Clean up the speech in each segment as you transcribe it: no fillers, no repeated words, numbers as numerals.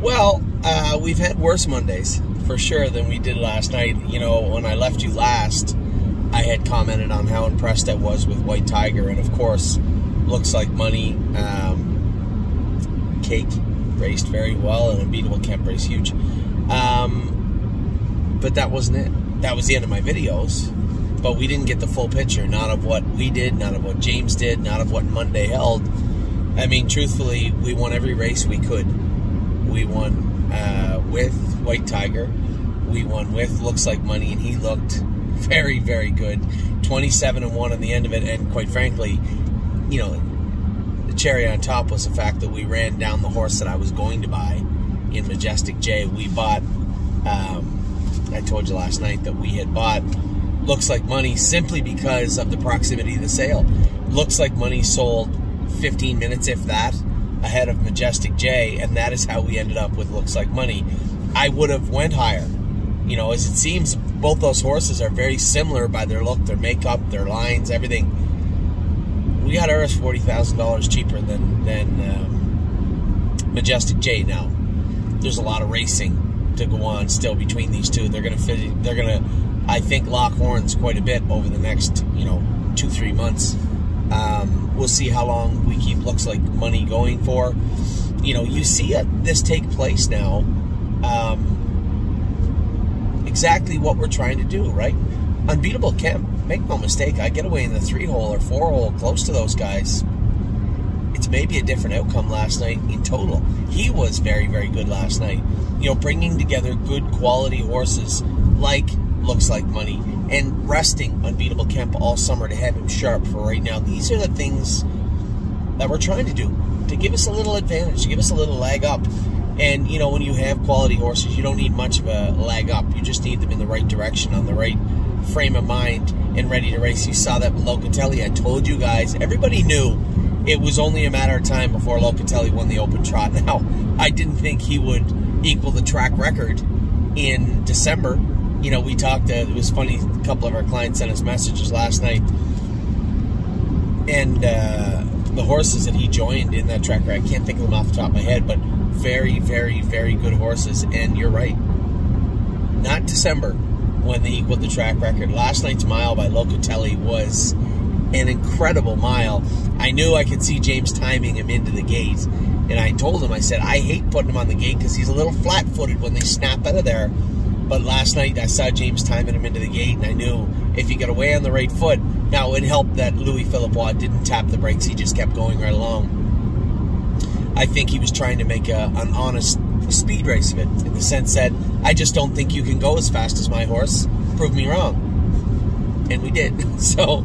Well, we've had worse Mondays, for sure, than we did last night. You know, when I left you last, I had commented on how impressed I was with White Tiger, and of course, Looks Like Money, Cake raced very well, and Unbeatable Kemp raced huge. But that wasn't it. That was the end of my videos, but we didn't get the full picture, not of what we did, not of what James did, not of what Monday held. I mean, truthfully, we won every race we could. We won with White Tiger. We won with Looks Like Money, and he looked very, very good. 27-1 on the end of it, and quite frankly, you know, the cherry on top was the fact that we ran down the horse that I was going to buy in Majestic J. We bought, I told you last night that we had bought Looks Like Money simply because of the proximity of the sale. Looks Like Money sold 15 minutes, if that, ahead of Majestic J, and that is how we ended up with Looks Like Money. I would have went higher. You know, as it seems, both those horses are very similar by their look, their makeup, their lines, everything. We got ours $40,000 cheaper than Majestic J. Now, there's a lot of racing to go on still between these two. They're gonna, I think, lock horns quite a bit over the next, you know, 2-3 months. We'll see how long we keep Looks Like Money going for. You know, you see this take place now. Exactly what we're trying to do, right? Unbeatable Kemp, make no mistake, I get away in the 3-hole or 4-hole close to those guys. It's maybe a different outcome last night in total. He was very, very good last night. You know, bringing together good quality horses like Looks Like Money and resting Unbeatable Kemp all summer to have him sharp for right now. These are the things that we're trying to do to give us a little advantage, to give us a little leg up. And, you know, when you have quality horses, you don't need much of a leg up. You just need them in the right direction, on the right frame of mind, and ready to race. You saw that with Locatelli. I told you guys, everybody knew it was only a matter of time before Locatelli won the Open Trot. Now, I didn't think he would equal the track record in December. You know, we talked, it was funny, a couple of our clients sent us messages last night, and the horses that he joined in that track record, I can't think of them off the top of my head, but very, very, very good horses. And you're right, not December when they equaled the track record. Last night's mile by Locatelli was an incredible mile. I knew I could see James timing him into the gate, and I told him, I said, I hate putting him on the gate because he's a little flat-footed when they snap out of there. But last night I saw James timing him into the gate, and I knew if he got away on the right foot. Now, it helped that Louis Philippois didn't tap the brakes. He just kept going right along. I think he was trying to make an honest speed race of it, in the sense that I just don't think you can go as fast as my horse. Prove me wrong. And we did. So,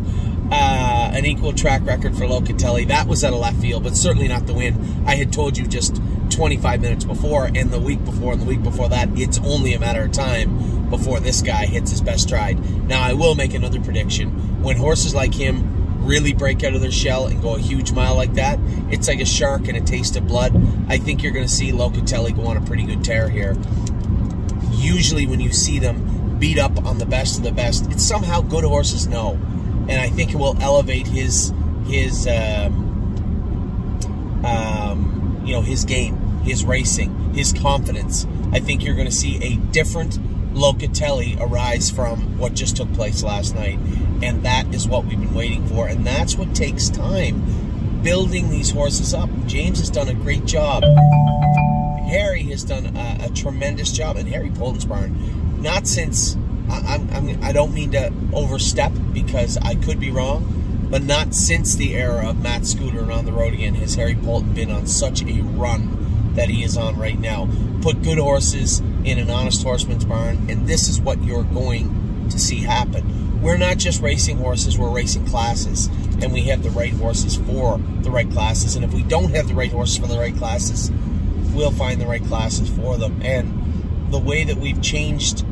an equal track record for Locatelli. That was at a left field, but certainly not the win. I had told you just 25 minutes before, and the week before, and the week before that, it's only a matter of time before this guy hits his best stride. Now, I will make another prediction. When horses like him really break out of their shell and go a huge mile like that, it's like a shark and a taste of blood. I think you're going to see Locatelli go on a pretty good tear here. Usually when you see them beat up on the best of the best, it's somehow good horses know. And I think it will elevate his you know, his game, his racing, his confidence. I think you're going to see a different Locatelli arise from what just took place last night. And that is what we've been waiting for. And that's what takes time, building these horses up. James has done a great job. Harry has done a tremendous job. And Harry Polden's barn, not since, I don't mean to overstep because I could be wrong, but not since the era of Matt Scooter and On the Road Again has Harry Polden been on such a run that he is on right now. Put good horses in an honest horseman's barn, and this is what you're going to see happen. We're not just racing horses, we're racing classes, and we have the right horses for the right classes. And if we don't have the right horses for the right classes, we'll find the right classes for them. And the way that we've changed,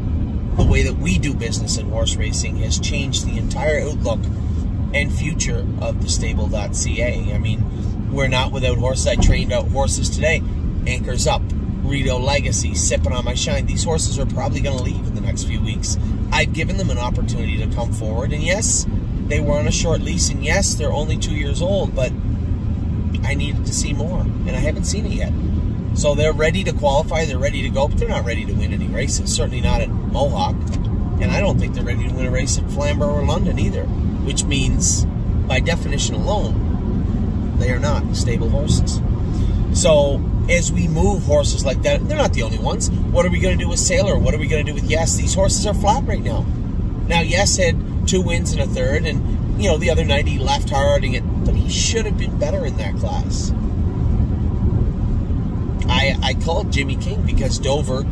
the way that we do business in horse racing has changed the entire outlook and future of thestable.ca. I mean, we're not without horses. I trained out horses today. Anchors Up, Rito Legacy, Sipping on My Shine. These horses are probably going to leave in the next few weeks. I've given them an opportunity to come forward, and yes, they were on a short lease, and yes, they're only 2 years old, but I needed to see more, and I haven't seen it yet. So they're ready to qualify, they're ready to go, but they're not ready to win any races. Certainly not at Mohawk. And I don't think they're ready to win a race at Flamborough or London either. Which means, by definition alone, they are not stable horses. So, as we move horses like that, they're not the only ones. What are we going to do with Sailor? What are we going to do with Yes? These horses are flat right now. Now, Yes had 2 wins and a third, and, you know, the other night he left harding it, but he should have been better in that class. I called Jimmy King because Dover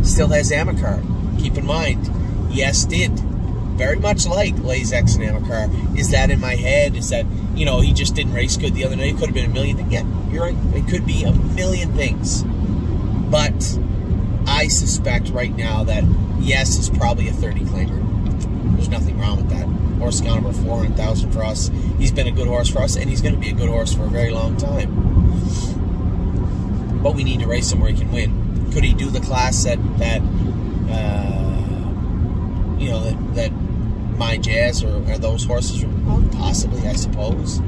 still has Amacar. Keep in mind, Yes did. Very much like Lays X and Amacar. Is that in my head? Is that, you know, he just didn't race good the other night? It could have been a million things. Yeah, you're right. It could be a million things. But I suspect right now that Yes is probably a 30 claimer. There's nothing wrong with that. Horse gone over 400,000 for us. He's been a good horse for us, and he's going to be a good horse for a very long time. But we need to race him where he can win. Could he do the class that you know, that My Jazz or those horses? Well, possibly, I suppose.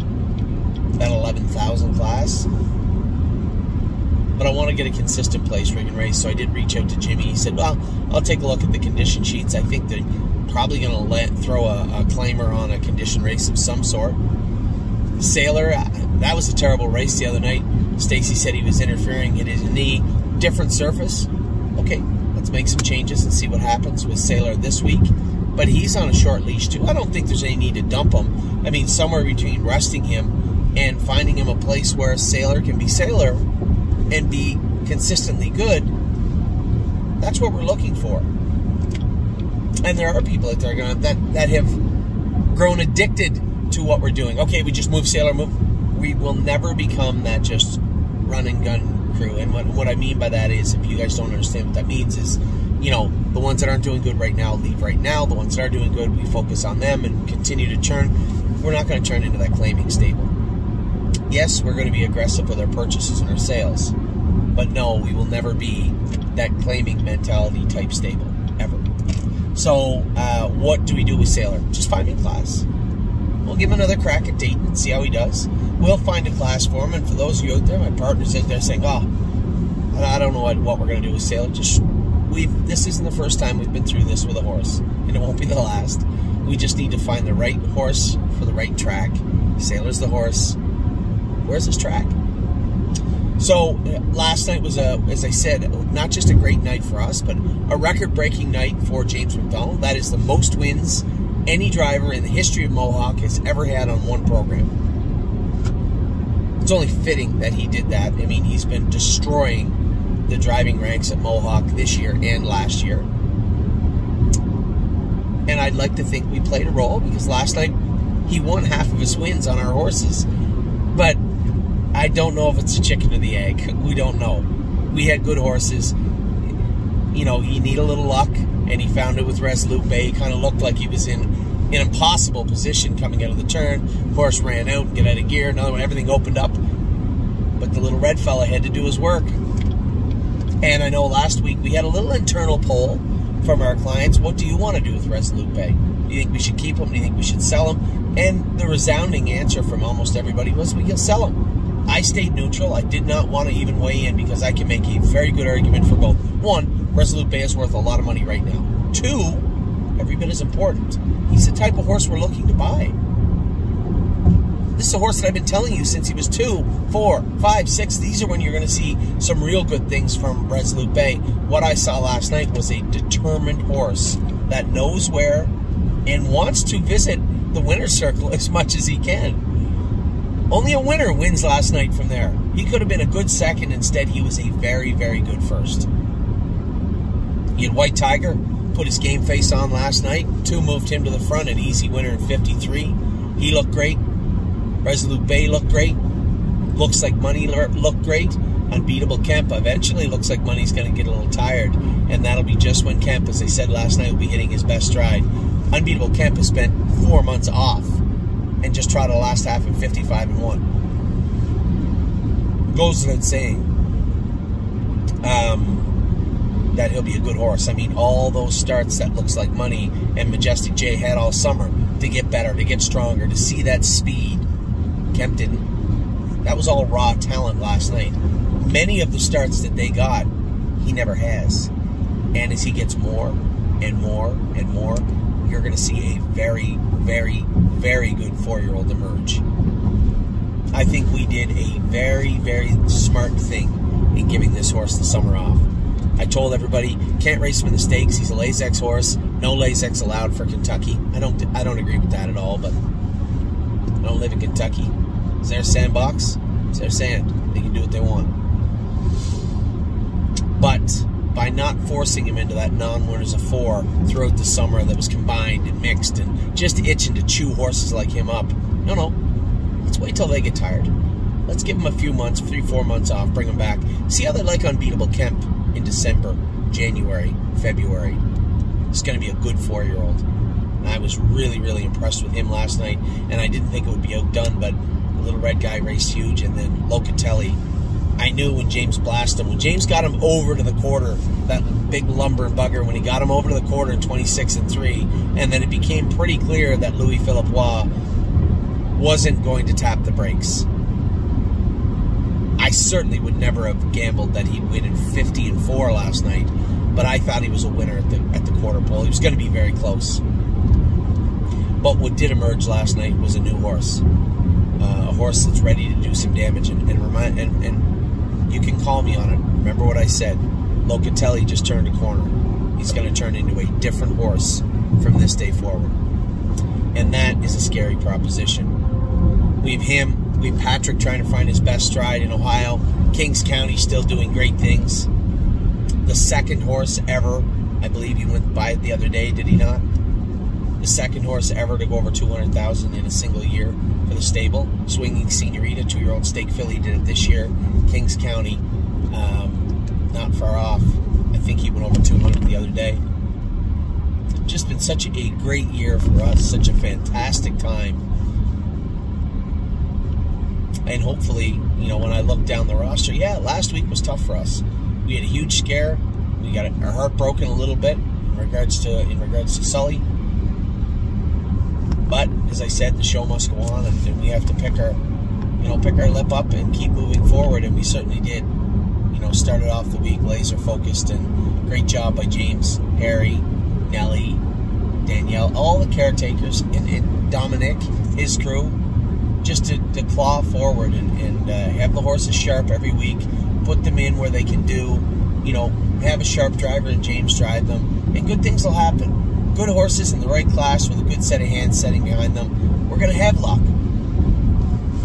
That 11,000 class. But I want to get a consistent place where he can race, so I did reach out to Jimmy. He said, well, I'll take a look at the condition sheets. I think they're probably going to throw a claimer on a condition race of some sort. Sailor, that was a terrible race the other night. Stacy said he was interfering, hit his knee. Different surface. Okay, let's make some changes and see what happens with Sailor this week. But he's on a short leash too. I don't think there's any need to dump him. I mean, somewhere between resting him and finding him a place where Sailor can be Sailor and be consistently good, that's what we're looking for. And there are people out there that have grown addicted to what we're doing. Okay, we just move Sailor, move. We will never become that just run and gun crew. And what I mean by that is, if you guys don't understand what that means, is, you know, the ones that aren't doing good right now leave right now. The ones that are doing good, we focus on them and continue to churn. We're not going to turn into that claiming stable. Yes, we're going to be aggressive with our purchases and our sales, but no, we will never be that claiming mentality type stable, ever. So, what do we do with Sailor? Just find me a class. We'll give him another crack at Dayton and see how he does. We'll find a class for him, and for those of you out there, my partners out there saying, oh, I don't know what we're going to do with Sailor. This isn't the first time we've been through this with a horse, and it won't be the last. We just need to find the right horse for the right track. Sailor's the horse. Where's his track? So last night was, as I said, not just a great night for us, but a record-breaking night for James McDonald. That is the most wins any driver in the history of Mohawk has ever had on one program. It's only fitting that he did that. I mean, he's been destroying the driving ranks at Mohawk this year and last year. And I'd like to think we played a role, because last night he won half of his wins on our horses. But I don't know if it's a chicken or the egg. We don't know. We had good horses. You know, you need a little luck, and he found it with Resolute Bay. He kind of looked like he was in an impossible position coming out of the turn. Horse ran out and get out of gear. Another one, everything opened up. But the little red fella had to do his work. And I know last week we had a little internal poll from our clients. What do you want to do with Resolute Bay? Do you think we should keep him? Do you think we should sell him? And the resounding answer from almost everybody was, we'll sell him. I stayed neutral. I did not want to even weigh in, because I can make a very good argument for both. One, Resolute Bay is worth a lot of money right now. Two, every bit as important, he's the type of horse we're looking to buy. This is a horse that I've been telling you since he was 2, 4, 5, 6. These are when you're going to see some real good things from Resolute Bay. What I saw last night was a determined horse that knows where and wants to visit the winner's circle as much as he can. Only a winner wins last night from there. He could have been a good second. Instead, he was a very, very good first. He had White Tiger put his game face on last night. 2 moved him to the front, an easy winner in 53. He looked great. Resolute Bay looked great. Looks like Money looked great. Unbeatable Kemp eventually looks like Money's going to get a little tired, and that'll be just when Kemp, as I said last night, will be hitting his best stride. Unbeatable Kemp has spent 4 months off and just trotted the last half in 55-1. Goes without saying that he'll be a good horse. I mean, all those starts that Looks Like Money and Majestic J had all summer to get better, to get stronger, to see that speed. Kemp didn't. That was all raw talent last night. many of the starts that they got, he never has. And as he gets more and more and more, you're going to see a very, very, very good 4-year-old emerge. I think we did a very, very smart thing in giving this horse the summer off. I told everybody, can't race him in the stakes. He's a Lasix horse. No Lasix allowed for Kentucky. I don't agree with that at all, but I don't live in Kentucky. Is there a sandbox? Is there sand? They can do what they want. But by not forcing him into that non-winners of 4 throughout the summer that was combined and mixed and just itching to chew horses like him up, no. Let's wait till they get tired. Let's give them a few months, 3-4 months off, bring them back. See how they like Unbeatable Kemp in December, January, February. It's going to be a good 4-year-old. And I was really, really impressed with him last night, and I didn't think it would be outdone, but the little red guy raced huge, and then Locatelli, I knew when James blasted him. When James got him over to the quarter, that big lumber and bugger, when he got him over to the quarter in 26-3, and then it became pretty clear that Louis Philippois wasn't going to tap the brakes. I certainly would never have gambled that he'd win in 50-4 last night, but I thought he was a winner at the quarter pole. He was going to be very close. But what did emerge last night was a new horse. A horse that's ready to do some damage, and you can call me on it. Remember what I said. Locatelli just turned a corner. He's going to turn into a different horse from this day forward. And that is a scary proposition. We have him. We have Patrick trying to find his best stride in Ohio. Kings County still doing great things. The second horse ever, I believe you went by it the other day, did he not? The second horse ever to go over 200,000 in a single year for the stable. Swinging Senorita, 2-year-old stake filly, did it this year. Kings County, not far off. I think he went over 200 the other day. Just been such a great year for us, such a fantastic time. And hopefully, you know, when I look down the roster, yeah, last week was tough for us. We had a huge scare. We got our heart broken a little bit in regards to Sully. But as I said, the show must go on, and we have to pick our lip up and keep moving forward. And we certainly did. You know, started off the week laser focused, and great job by James, Harry, Nelly, Danielle, all the caretakers, and Dominic, his crew, just to claw forward and have the horses sharp every week, put them in where they can do, you know, have a sharp driver and James drive them, and good things will happen. Good horses in the right class with a good set of hands setting behind them. We're going to have luck.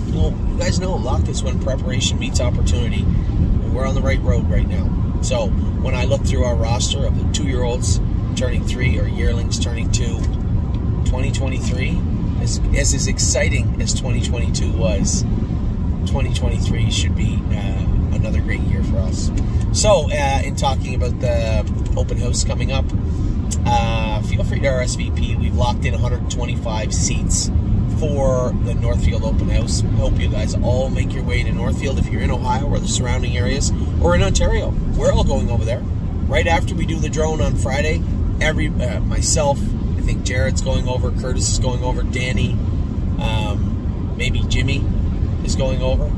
You know, you guys know luck is when preparation meets opportunity, and we're on the right road right now. So when I look through our roster of the 2-year-olds turning 3 or yearlings turning 2, 2023 as exciting as 2022 was, 2023 should be another great year for us. So in talking about the open house coming up, feel free to RSVP. We've locked in 125 seats for the Northfield open house. Hope you guys all make your way to Northfield if you're in Ohio or the surrounding areas, or in Ontario. We're all going over there right after we do the drone on Friday. Myself, I think Jared's going over, Curtis is going over, Danny, maybe Jimmy is going over.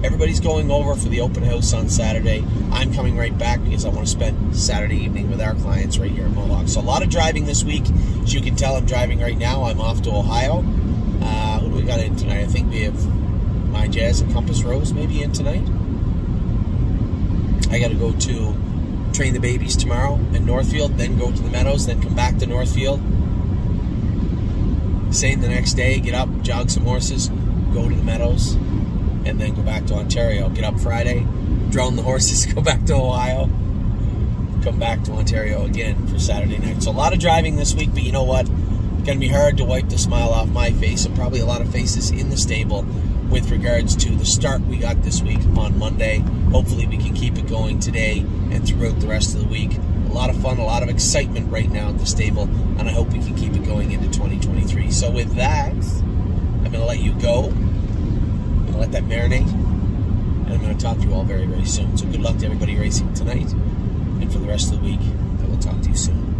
Everybody's going over for the open house on Saturday. I'm coming right back because I want to spend Saturday evening with our clients right here in Mohawk. So a lot of driving this week. As you can tell, I'm driving right now. I'm off to Ohio. Who do we got in tonight? I think we have My Jazz and Compass Rose maybe in tonight. I got to go to train the babies tomorrow in Northfield, then go to the Meadows, then come back to Northfield. Same the next day, get up, jog some horses, go to the Meadows, and then go back to Ontario. Get up Friday, drone the horses, go back to Ohio, come back to Ontario again for Saturday night. So a lot of driving this week, but you know what? It's going to be hard to wipe the smile off my face, and probably a lot of faces in the stable with regards to the start we got this week on Monday. Hopefully we can keep it going today and throughout the rest of the week. A lot of fun, a lot of excitement right now at the stable, and I hope we can keep it going into 2023. So with that, I'm going to let you go. I'm going to let that marinate, and I'm going to talk to you all very, very soon. So good luck to everybody racing tonight, and for the rest of the week, I will talk to you soon.